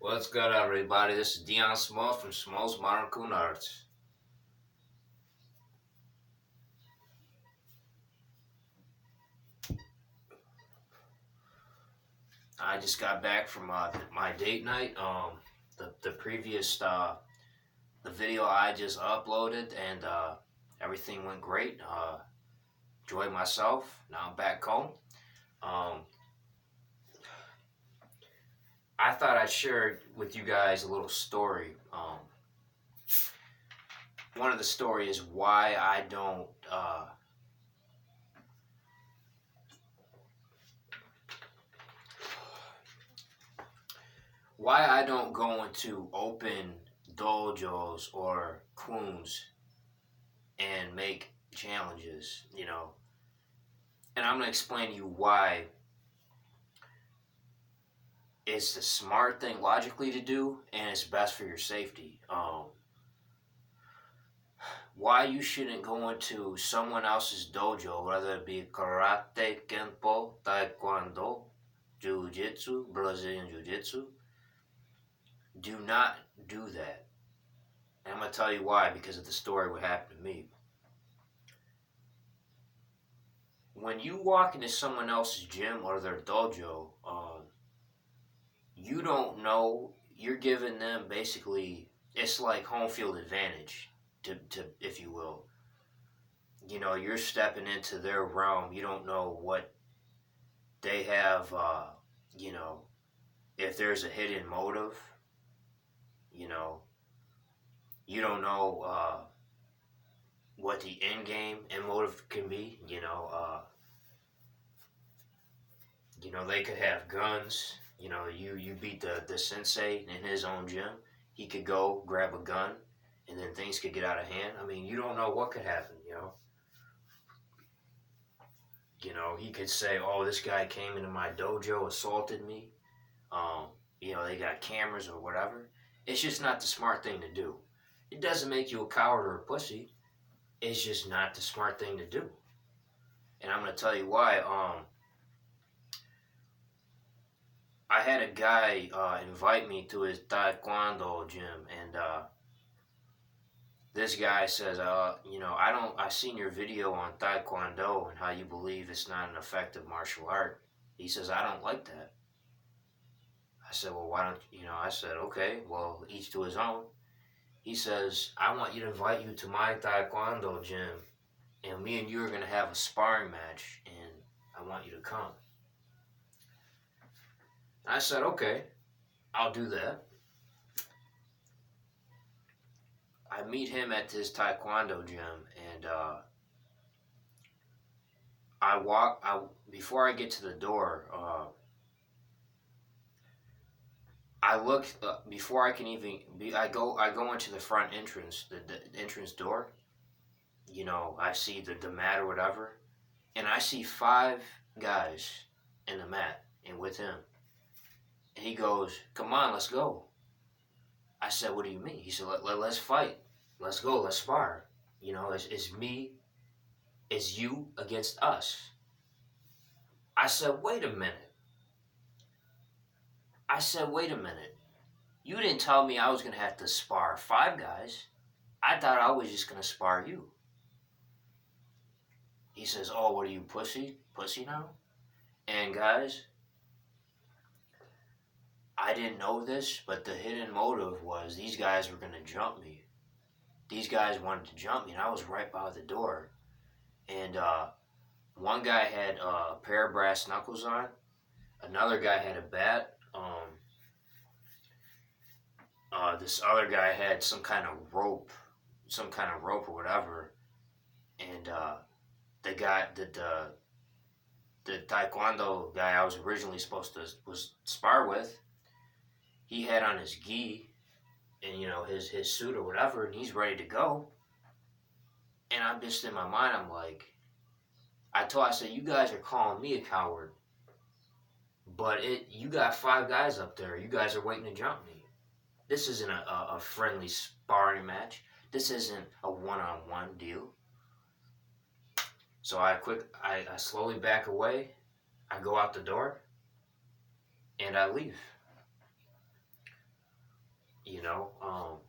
What's good, everybody? This is Dion Small from Small's Modern Coon Arts. I just got back from my date night. The previous the video I just uploaded, and everything went great. Enjoyed myself. Now I'm back home. Um, I thought I'd share with you guys a little story. One of the stories is why I don't go into open dojos or kuns and make challenges, And I'm going to explain to you why it's the smart thing logically to do and it's best for your safety. Why you shouldn't go into someone else's dojo, whether it be karate, kenpo, taekwondo, jiu-jitsu, Brazilian jiu-jitsu. Do not do that. And I'm going to tell you why, because of the story what happened to me. When you walk into someone else's gym or their dojo, you don't know, you're giving them basically, it's like home field advantage, to if you will. You're stepping into their realm. You don't know what they have, if there's a hidden motive, you know, you don't know what the end game and motive can be, they could have guns. You beat the sensei in his own gym. He could go grab a gun, and then things could get out of hand. I mean, you don't know what could happen. He could say, "Oh, this guy came into my dojo, assaulted me." They got cameras or whatever. It's just not the smart thing to do. It doesn't make you a coward or a pussy. It's just not the smart thing to do. And I'm gonna tell you why. I had a guy invite me to his taekwondo gym, and this guy says, I seen your video on taekwondo and how you believe it's not an effective martial art. He says, I don't like that. I said, well, why don't I said, okay, well, each to his own. He says, I want you to invite you to my taekwondo gym, and me and you are gonna have a sparring match, and I want you to come. I said, okay, I'll do that. I meet him at this taekwondo gym, and before I get to the door, I look before I can even be. I go into the front entrance, the entrance door. I see the mat or whatever, and I see 5 guys in the mat and with him. And he goes, "Come on, let's go." I said, "What do you mean?" He said, let's fight. Let's go. Let's spar. It's me, it's you against us." I said, "Wait a minute." I said, "Wait a minute. You didn't tell me I was going to have to spar 5 guys. I thought I was just going to spar you." He says, "Oh, what are you, pussy? Pussy now?" And guys, I didn't know this, but the hidden motive was these guys were going to jump me. These guys wanted to jump me, and I was right by the door. And one guy had a pair of brass knuckles on. Another guy had a bat. This other guy had some kind of rope or whatever. And the guy, the taekwondo guy I was originally supposed to was spar with, he had on his gi and his suit or whatever, and he's ready to go. And I'm just in my mind, I'm like, I said, you guys are calling me a coward, but you got 5 guys up there. You guys are waiting to jump me. This isn't a friendly sparring match. This isn't a one-on-one deal. So I slowly back away. I go out the door, and I leave. You know,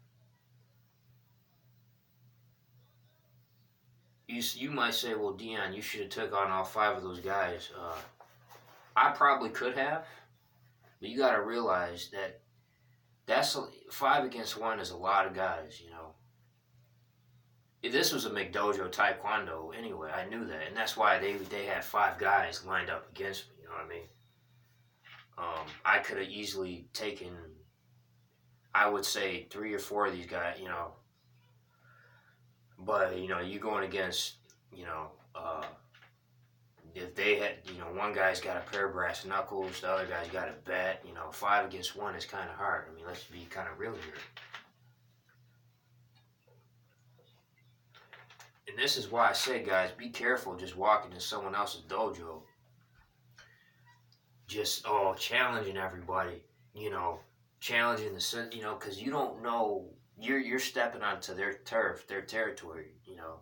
you might say, well, Dion, you should have took on all five of those guys. I probably could have, but you got to realize that five against one is a lot of guys. You know, if this was a McDojo Taekwondo anyway, I knew that, and that's why they had five guys lined up against me. You know what I mean? I could have easily taken, I would say, three or four of these guys. You know, but you know, you going against, you know, if they had, you know, one guy's got a pair of brass knuckles, the other guy's got a bat. You know, five against one is kind of hard. I mean, let's be kind of real here. And this is why I say, guys, be careful just walking in someone else's dojo, just challenging everybody. You know, challenging you know, because you don't know, you're stepping onto their turf, their territory. You know,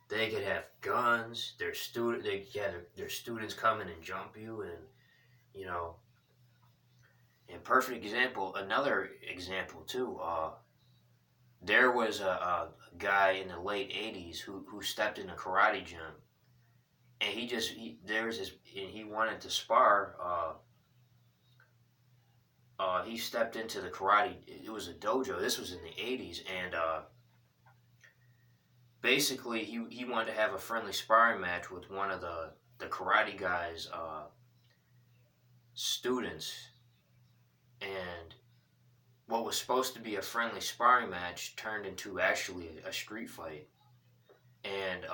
they could have guns. Their students come in and jump you, and you know, and perfect example. Another example too. There was a guy in the late '80s who stepped in a karate gym, and there was this, and he wanted to spar. He stepped into the karate. It was a dojo. This was in the '80s, and basically he wanted to have a friendly sparring match with one of the karate guy's students, and what was supposed to be a friendly sparring match turned into actually a street fight. And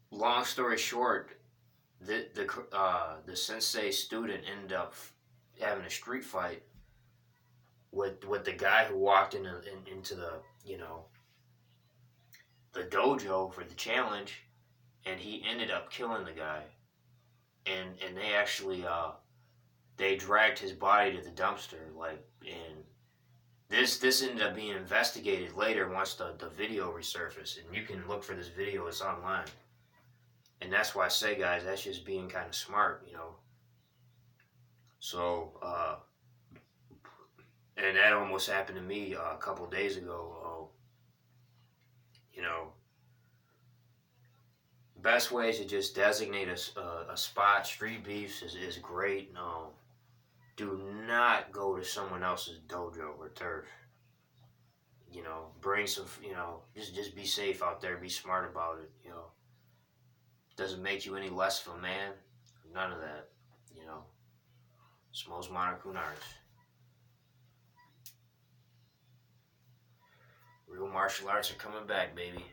long story short, the sensei student ended up having a street fight with the guy who walked into the, you know, the dojo for the challenge, and he ended up killing the guy. And they actually they dragged his body to the dumpster, like, and this ended up being investigated later once the video resurfaced, and you can look for this video, it's online. And that's why I say, guys, that's just being kind of smart, you know. So and that almost happened to me a couple days ago. You know, best ways to just designate a spot. Street beefs is great. No, do not go to someone else's dojo or turf. You know, bring some. You know, just be safe out there. Be smart about it. You know, doesn't make you any less of a man. None of that. You know, Smos Monokunars. Real martial arts are coming back, baby.